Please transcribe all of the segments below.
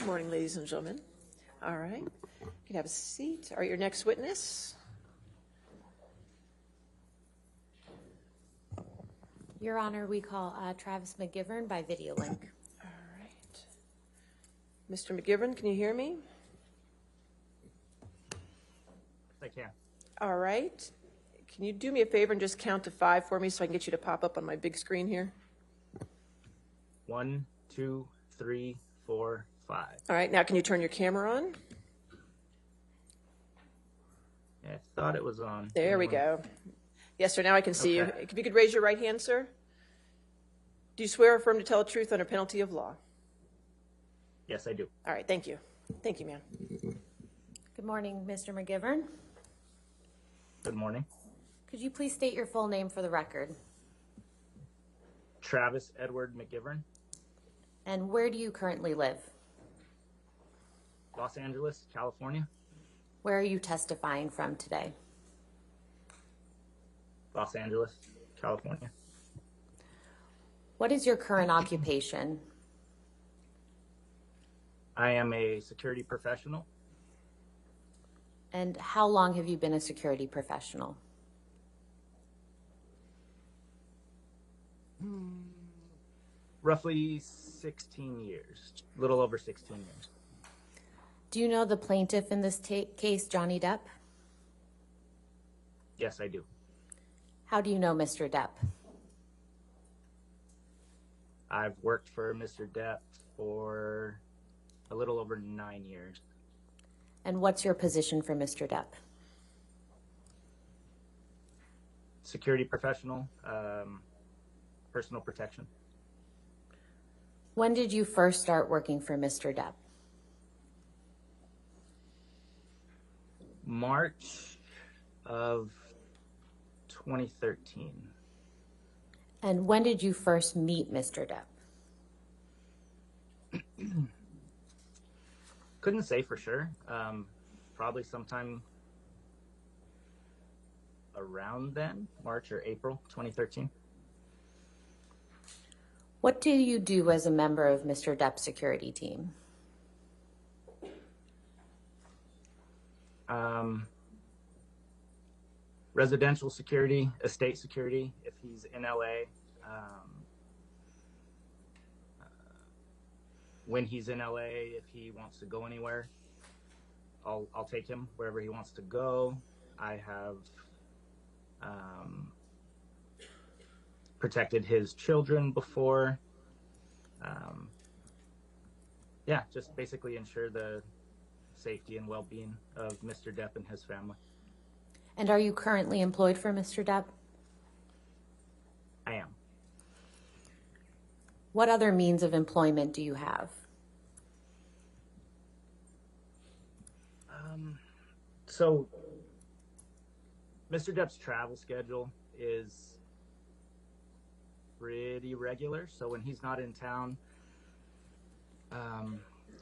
Good morning, ladies and gentlemen. All right, you can have a seat. All right, your next witness. Your Honor, we call Travis McGivern by video link. All right. Mr. McGivern, can you hear me? I can. All right. Can you do me a favor and just count to 5 for me so I can get you to pop up on my big screen here? 1, 2, 3, 4, 5. All right, now can you turn your camera on? Yeah, I thought it was on. There we go. Yes, sir, now I can see you. If you could raise your right hand, sir. Do you swear or affirm to tell the truth under penalty of law? Yes, I do. All right, thank you. Thank you, ma'am. Good morning, Mr. McGivern. Good morning. Could you please state your full name for the record? Travis Edward McGivern, And where do you currently live? Los Angeles, California. Where are you testifying from today? Los Angeles, California. What is your current occupation? I am a security professional. And how long have you been a security professional? Roughly 16 years, a little over 16 years. Do you know the plaintiff in this case, Johnny Depp? Yes, I do. How do you know Mr. Depp? I've worked for Mr. Depp for a little over 9 years. And what's your position for Mr. Depp? Security professional, personal protection. When did you first start working for Mr. Depp? March of 2013. And when did you first meet Mr. Depp? Couldn't say for sure. Probably sometime around then, March or April 2013. What do you do as a member of Mr. Depp's security team? Residential security, estate security, if he's in LA. When he's in LA, if he wants to go anywhere, I'll take him wherever he wants to go. I have protected his children before. Yeah, just basically ensure the safety and well-being of Mr. Depp and his family. And are you currently employed for Mr. Depp? I am. What other means of employment do you have? So Mr. Depp's travel schedule is pretty regular. So when he's not in town,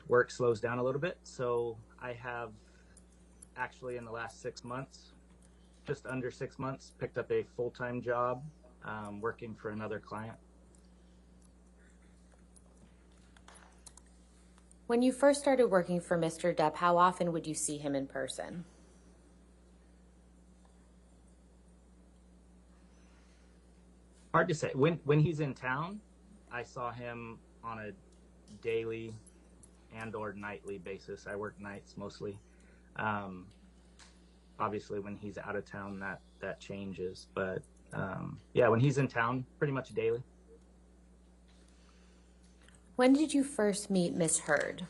work slows down a little bit. So I have actually in the last 6 months, just under 6 months, picked up a full-time job working for another client. When you first started working for Mr. Depp, how often would you see him in person? Hard to say. When he's in town, I saw him on a daily and or nightly basis. I work nights mostly. Obviously, when he's out of town, that changes. But yeah, when he's in town, pretty much daily. When did you first meet Miss Heard?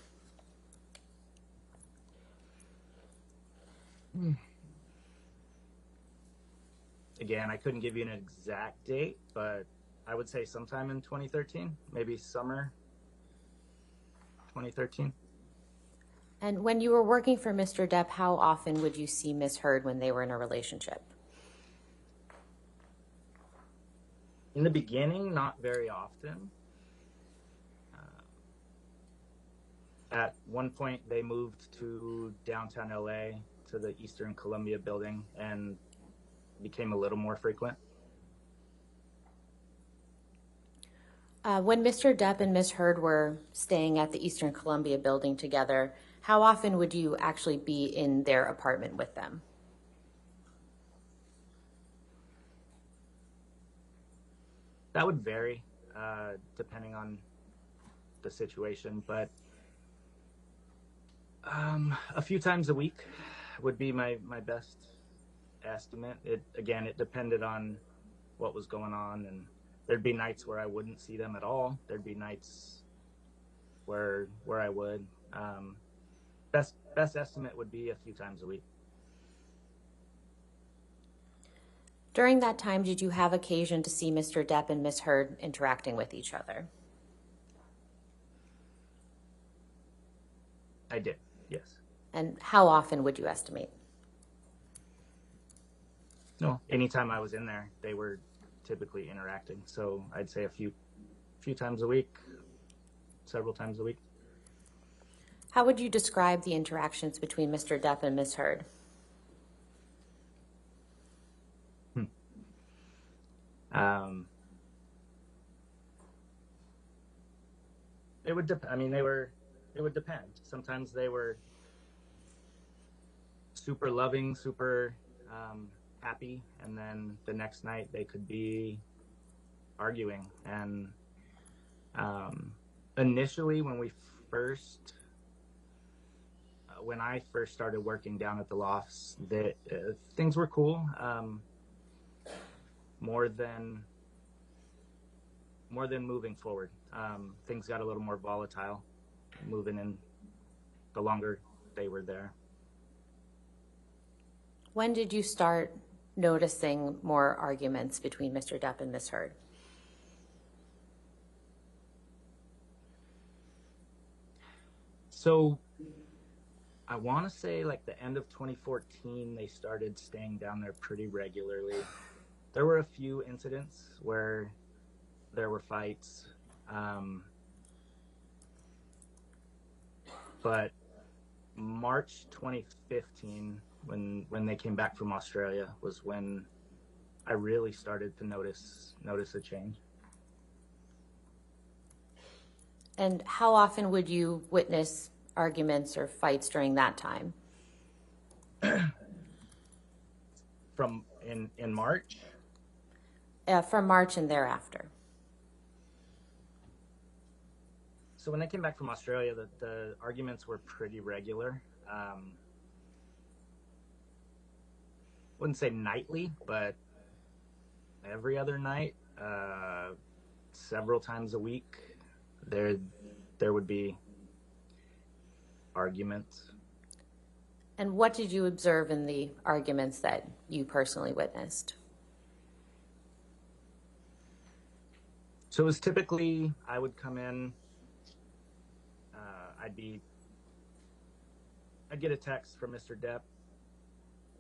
Again, I couldn't give you an exact date, but I would say sometime in 2013, maybe summer 2013. And when you were working for Mr. Depp, how often would you see Miss Heard when they were in a relationship? In the beginning, not very often. At one point, they moved to downtown LA to the Eastern Columbia building and became a little more frequent. When Mr. Depp and Ms. Heard were staying at the Eastern Columbia building together, how often would you actually be in their apartment with them? That would vary depending on the situation, but a few times a week would be my best estimate. It depended on what was going on, and there'd be nights where I wouldn't see them at all. There'd be nights where I would. Best estimate would be a few times a week. During that time, did you have occasion to see Mr. Depp and Ms. Heard interacting with each other? I did, yes. And how often would you estimate? No, anytime I was in there, they were typically interacting. So I'd say a few times a week, several times a week. How would you describe the interactions between Mr. Depp and Ms. Heard? It would it would depend. Sometimes they were super loving, super happy, and then the next night they could be arguing. And initially, when I first started working down at the lofts, things were cool. More than moving forward, things got a little more volatile moving in the longer they were there. When did you start noticing more arguments between Mr. Depp and Ms. Heard? So I want to say like the end of 2014, they started staying down there pretty regularly. There were a few incidents where there were fights, but March 2015, when they came back from Australia, was when I really started to notice a change. And how often would you witness arguments or fights during that time? From in March? From March and thereafter. So when they came back from Australia, the arguments were pretty regular. Wouldn't say nightly, but every other night, several times a week, there would be arguments. And what did you observe in the arguments that you personally witnessed? So it was typically, I would come in, I'd get a text from Mr. Depp.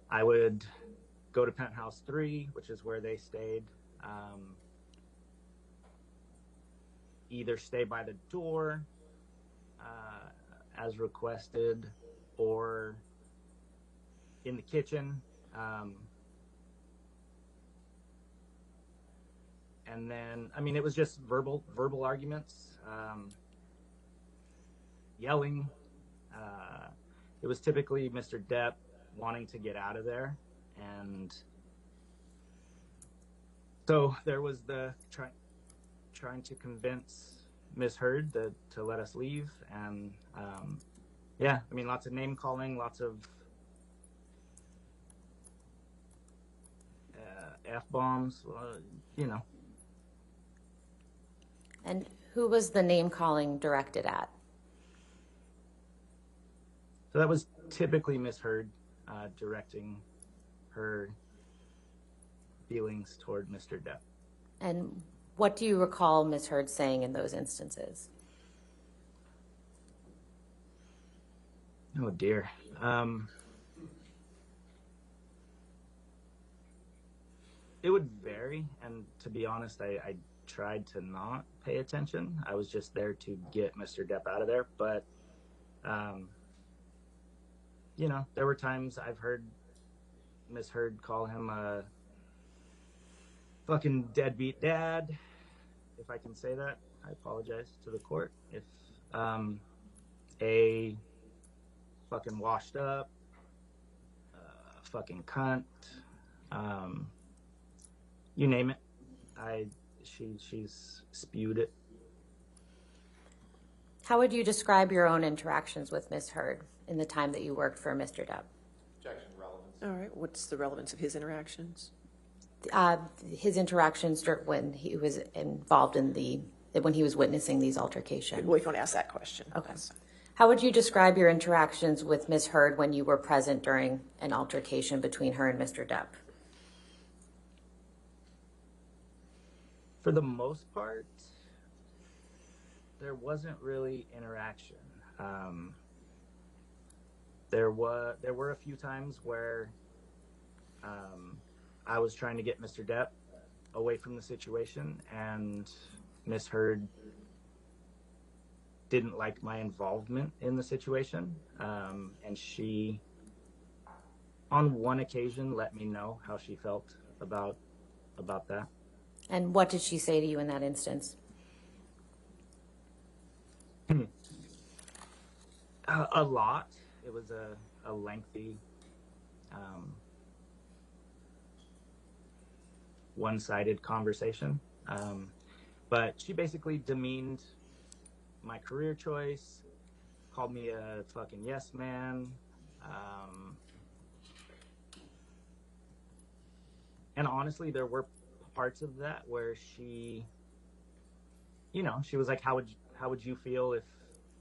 I would go to Penthouse 3, which is where they stayed, either stay by the door as requested, or in the kitchen. And then, it was just verbal arguments, yelling. It was typically Mr. Depp wanting to get out of there. And so there was the trying to convince Ms. Heard to let us leave. And lots of name calling, lots of F-bombs, And who was the name calling directed at? So that was typically Ms. Heard directing her feelings toward Mr. Depp. And what do you recall Ms. Heard saying in those instances? Oh, dear. It would vary, and to be honest, I tried to not pay attention. I was just there to get Mr. Depp out of there, but there were times I've heard Ms. Heard call him a fucking deadbeat dad. if I can say that. I apologize to the court. If a fucking washed up, fucking cunt, you name it. She's spewed it. How would you describe your own interactions with Ms. Heard in the time that you worked for Mr. Depp? Objection, relevance. All right, what's the relevance of his interactions? His interactions when he was involved in when he was witnessing these altercations. Well, if you want to ask that question. Okay. How would you describe your interactions with Ms. Heard when you were present during an altercation between her and Mr. Depp? For the most part, there wasn't really interaction. There were a few times where I was trying to get Mr. Depp away from the situation, and Ms. Heard didn't like my involvement in the situation, and she, on one occasion, let me know how she felt about that. And what did she say to you in that instance? A lot. It was a lengthy, one-sided conversation. But she basically demeaned my career choice, called me a fucking yes man, and honestly, there were parts of that where she was like, how would you feel if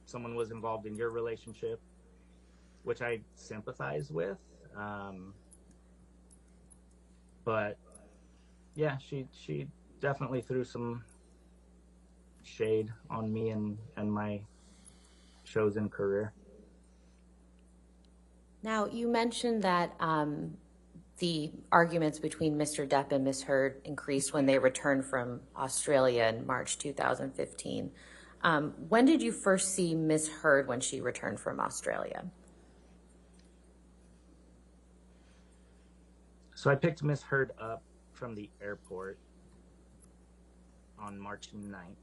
someone was involved in your relationship, which I sympathize with. But yeah, she definitely threw some shade on me and my chosen career. Now, you mentioned that the arguments between Mr. Depp and Ms. Heard increased when they returned from Australia in March 2015. When did you first see Ms. Heard when she returned from Australia? So I picked Ms. Heard up from the airport on March 9th.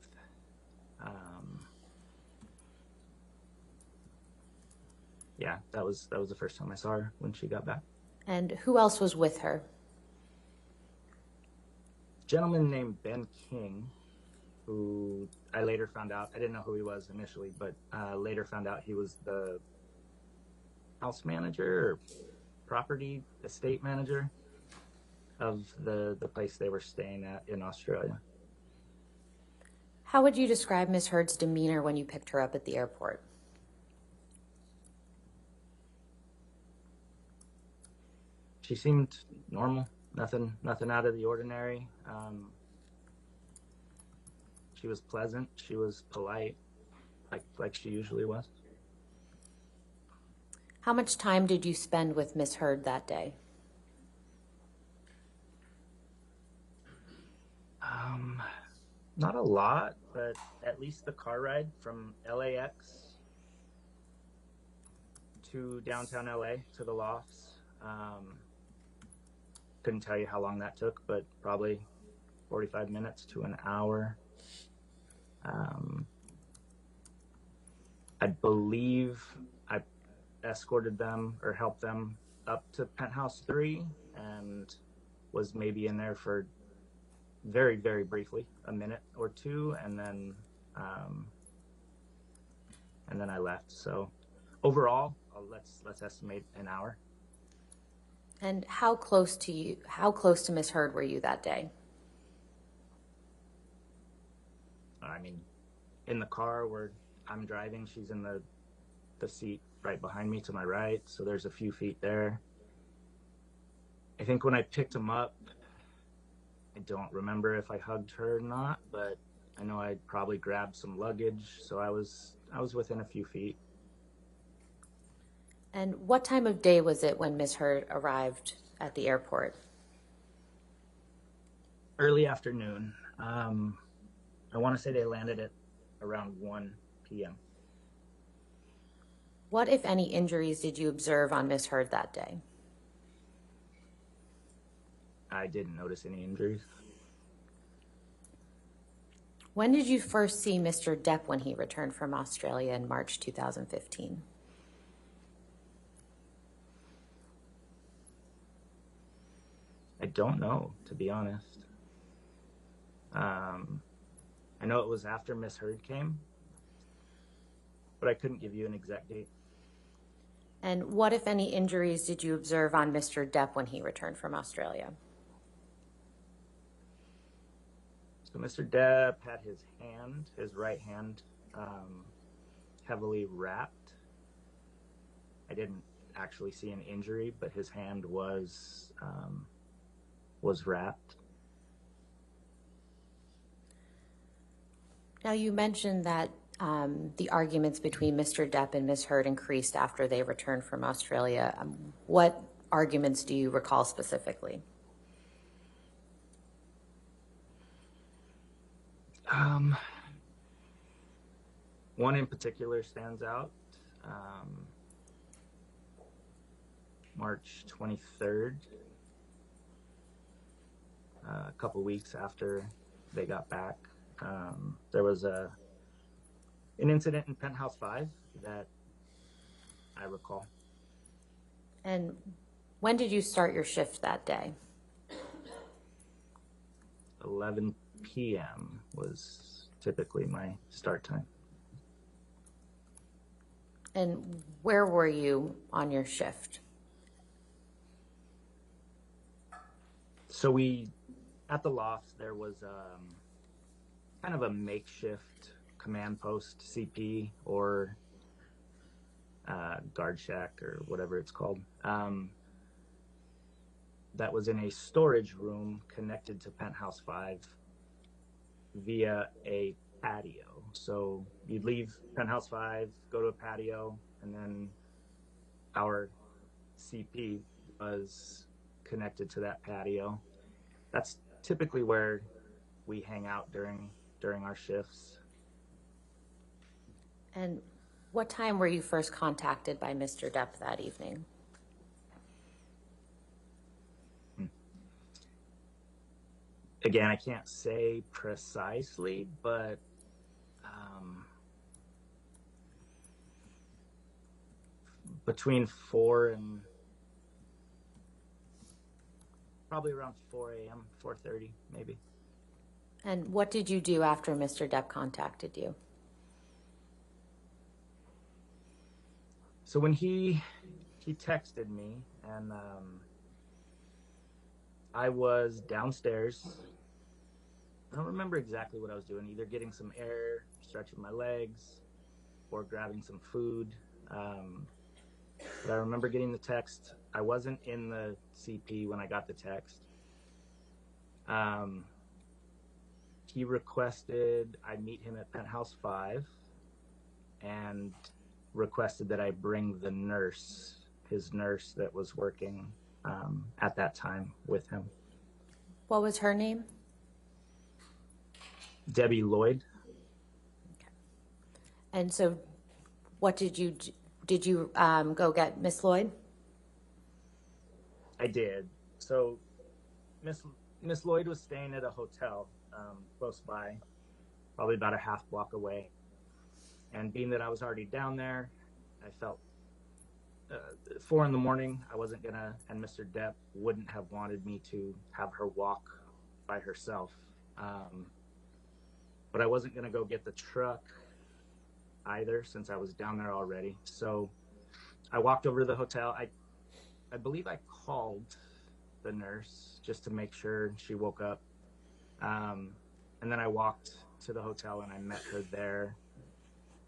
Yeah, that was the first time I saw her when she got back. And who else was with her? A gentleman named Ben King, who I later found out, I didn't know who he was initially, but later found out he was the house manager or property estate manager of the place they were staying at in Australia. How would you describe Ms. Heard's demeanor when you picked her up at the airport? She seemed normal, nothing out of the ordinary. She was pleasant. She was polite, like she usually was. How much time did you spend with Ms. Heard that day? Not a lot, but at least the car ride from LAX to downtown LA to the lofts. Couldn't tell you how long that took, but probably 45 minutes to an hour. I believe I escorted them or helped them up to Penthouse 3 and was maybe in there for very, very briefly, a minute or two, and then I left. So overall, let's estimate an hour. And how close to Ms. Heard were you that day? I mean, in the car where I'm driving, she's in the seat right behind me to my right, so there's a few feet there. I think when I picked him up, I don't remember if I hugged her or not, but I know I probably grabbed some luggage, so I was within a few feet. And what time of day was it when Ms. Heard arrived at the airport? Early afternoon. I want to say they landed at around 1 p.m. What, if any, injuries did you observe on Ms. Heard that day? I didn't notice any injuries. When did you first see Mr. Depp when he returned from Australia in March 2015? I don't know, to be honest. I know it was after Miss Heard came, but I couldn't give you an exact date. And what, if any, injuries did you observe on Mr. Depp when he returned from Australia? So Mr. Depp had his right hand, heavily wrapped. I didn't actually see an injury, but his hand was wrapped. Now, you mentioned that the arguments between Mr. Depp and Ms. Heard increased after they returned from Australia. What arguments do you recall specifically? One in particular stands out. March 23rd, a couple weeks after they got back, there was an incident in Penthouse 5 that I recall. And when did you start your shift that day? 11 p.m. was typically my start time. And where were you on your shift? So at the loft, there was kind of a makeshift command post, CP, or guard shack, or whatever it's called. That was in a storage room connected to Penthouse 5 via a patio. So you'd leave Penthouse 5, go to a patio, and then our CP was connected to that patio. That's typically where we hang out during our shifts. And what time were you first contacted by Mr. Depp that evening? Again, I can't say precisely, but between 4 and probably around 4 a.m., 4:30 maybe. And what did you do after Mr. Depp contacted you? So when he texted me, and I was downstairs. I don't remember exactly what I was doing, either getting some air, stretching my legs, or grabbing some food. But I remember getting the text. I wasn't in the CP when I got the text. He requested I meet him at Penthouse 5 and requested that I bring the nurse, his nurse that was working at that time with him. What was her name? Debbie Lloyd. Okay. And so what did you go get Miss Lloyd? I did. So Miss Lloyd was staying at a hotel close by, probably about a half block away. And being that I was already down there, I felt 4 in the morning, I wasn't gonna, and Mr. Depp wouldn't have wanted me to have her walk by herself. But I wasn't gonna go get the truck either, since I was down there already. So I walked over to the hotel. I believe I called the nurse just to make sure she woke up. And then I walked to the hotel and I met her there.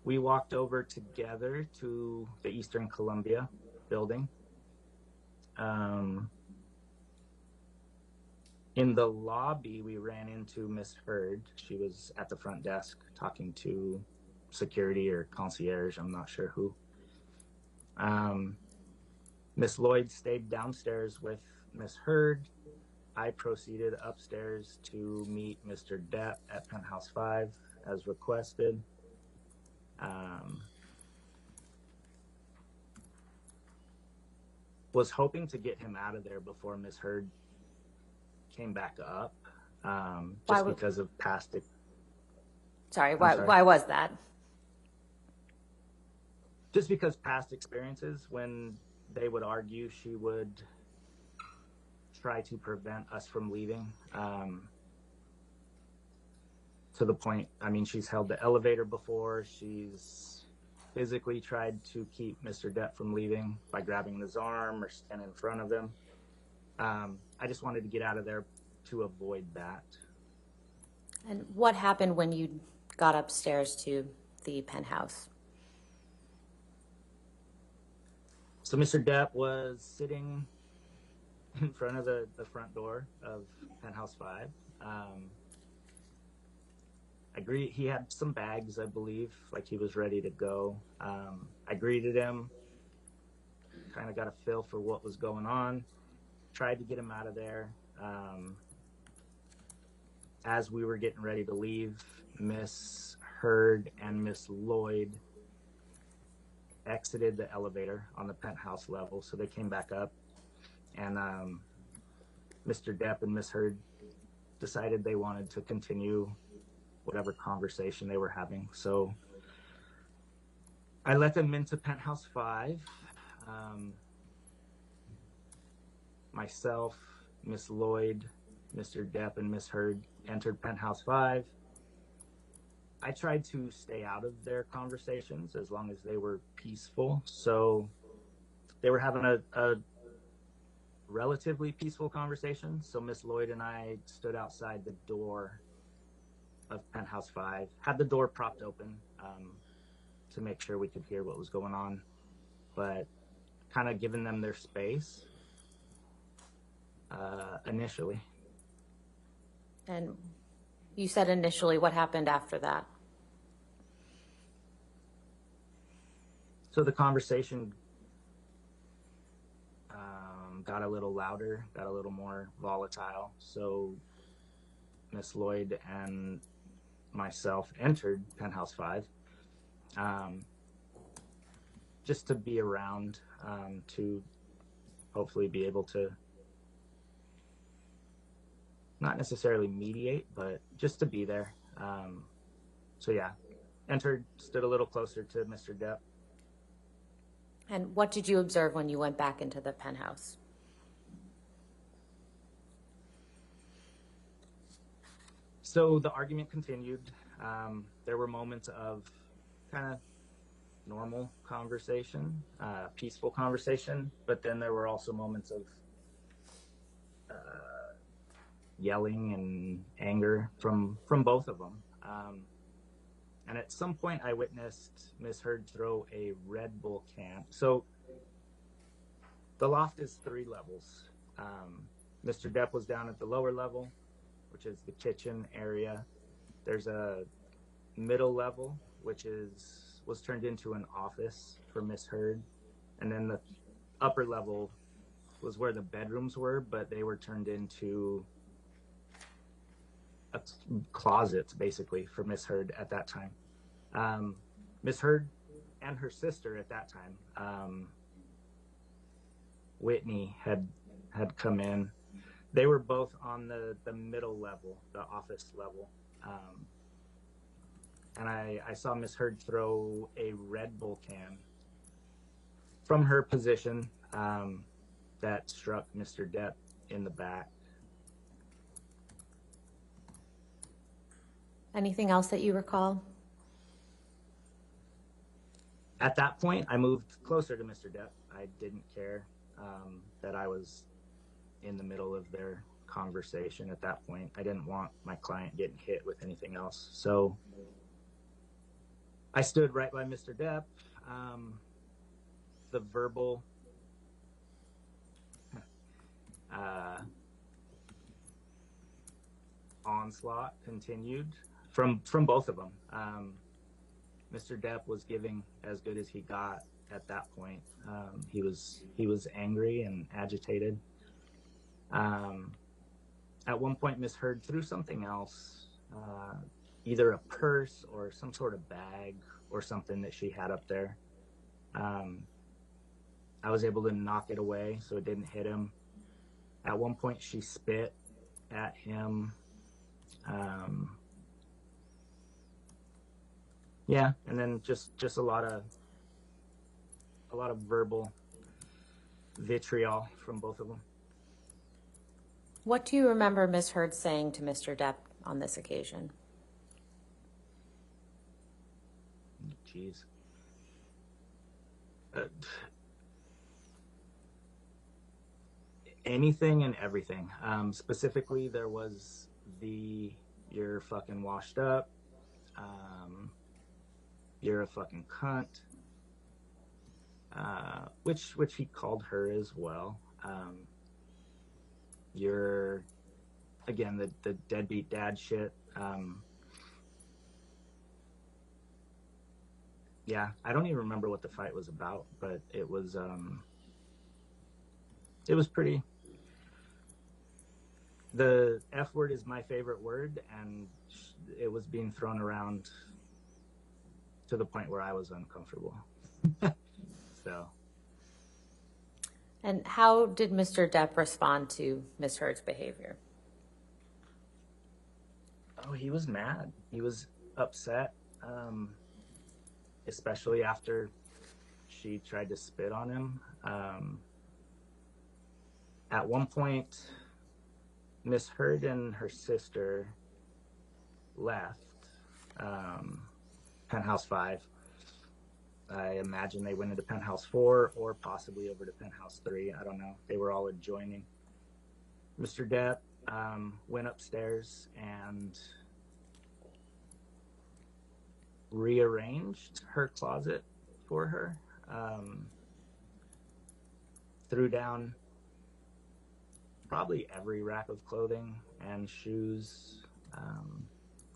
We walked over together to the Eastern Columbia building. In the lobby, we ran into Miss Heard. She was at the front desk talking to security or concierge, I'm not sure who. Miss Lloyd stayed downstairs with Miss Heard. I proceeded upstairs to meet Mr. Depp at Penthouse 5 as requested. Was hoping to get him out of there before Miss Heard came back up, just because of past Sorry, sorry. why was that? Just because past experiences, when they would argue, she would try to prevent us from leaving. To the point, I mean, she's held the elevator before. She's physically tried to keep Mr. Depp from leaving by grabbing his arm or standing in front of him. I just wanted to get out of there to avoid that. And what happened when you got upstairs to the penthouse? So Mr. Depp was sitting in front of the front door of Penthouse 5. He had some bags, I believe, like he was ready to go. I greeted him, kind of got a feel for what was going on, tried to get him out of there. As we were getting ready to leave, Miss Heard and Miss Lloyd exited the elevator on the penthouse level, so they came back up, and Mr. Depp and Miss Heard decided they wanted to continue whatever conversation they were having. So I let them into Penthouse 5. Myself, Miss Lloyd, Mr. Depp, and Miss Heard entered Penthouse 5. I tried to stay out of their conversations as long as they were peaceful. So they were having a relatively peaceful conversation. So Miss Lloyd and I stood outside the door of Penthouse 5, had the door propped open to make sure we could hear what was going on, but kind of giving them their space initially. And you said initially, what happened after that? So the conversation got a little louder, got a little more volatile. So Miss Lloyd and myself entered Penthouse 5 just to be around, to hopefully be able to not necessarily mediate, but just to be there. So yeah, entered, stood a little closer to Mr. Depp. And what did you observe when you went back into the penthouse? So the argument continued. There were moments of kind of normal conversation, peaceful conversation, but then there were also moments of yelling and anger from both of them. And at some point I witnessed Miss Heard throw a Red Bull can. So the loft is 3 levels. Mr. Depp was down at the lower level, which is the kitchen area. There's a middle level, which was turned into an office for Miss Heard. And then the upper level was where the bedrooms were, but they were turned into closets, basically, for Miss Heard at that time. Miss Heard and her sister at that time, Whitney, had come in. They were both on the middle level, the office level. And I saw Miss Heard throw a Red Bull can from her position that struck Mr. Depp in the back. Anything else that you recall? At that point, I moved closer to Mr. Depp. I didn't care that I was in the middle of their conversation at that point. I didn't want my client getting hit with anything else. So I stood right by Mr. Depp. The verbal onslaught continued from both of them. Mr. Depp was giving as good as he got at that point. He was angry and agitated. At one point, Miss Heard threw something else, either a purse or some sort of bag or something that she had up there. I was able to knock it away so it didn't hit him. At one point, she spit at him. Yeah, and then just a lot of verbal vitriol from both of them. What do you remember Ms. Heard saying to Mr. Depp on this occasion? Jeez. Anything and everything. Specifically, there was you're fucking washed up. You're a fucking cunt. Which he called her as well. You're, again, the deadbeat dad shit. Yeah, I don't even remember what the fight was about, but it was pretty. The F word is my favorite word, and it was being thrown around to the point where I was uncomfortable. So. And how did Mr. Depp respond to Ms. Heard's behavior? Oh, he was mad. He was upset, especially after she tried to spit on him. At one point, Miss Heard and her sister left Penthouse 5. I imagine they went into Penthouse 4 or possibly over to Penthouse 3. I don't know. They were all adjoining. Mr. Depp went upstairs and rearranged her closet for her. Threw down probably every rack of clothing and shoes.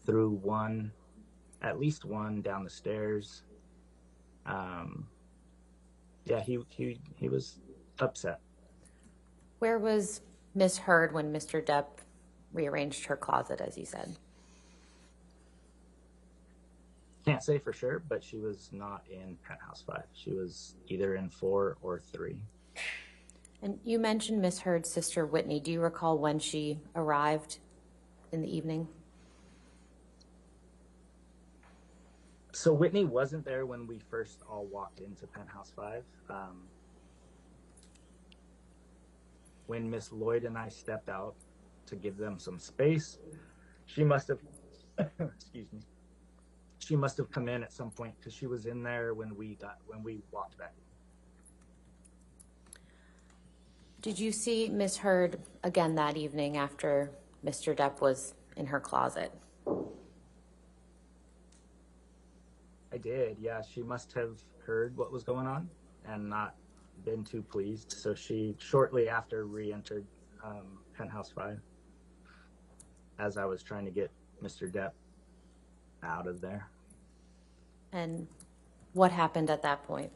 Threw at least one down the stairs. Yeah, he was upset. Where was Miss Heard when Mr. Depp rearranged her closet, as you said? Can't say for sure, but she was not in Penthouse 5. She was either in 4 or 3. And you mentioned Miss Heard's sister, Whitney. Do you recall when she arrived in the evening? So Whitney wasn't there when we first all walked into Penthouse 5. When Miss Lloyd and I stepped out to give them some space, she must have, excuse me, she must have come in at some point because she was in there when we walked back. Did you see Miss Heard again that evening after Mr. Depp was in her closet? I did, yeah. She must have heard what was going on and not been too pleased. So she shortly after re-entered Penthouse 5 as I was trying to get Mr. Depp out of there. And what happened at that point?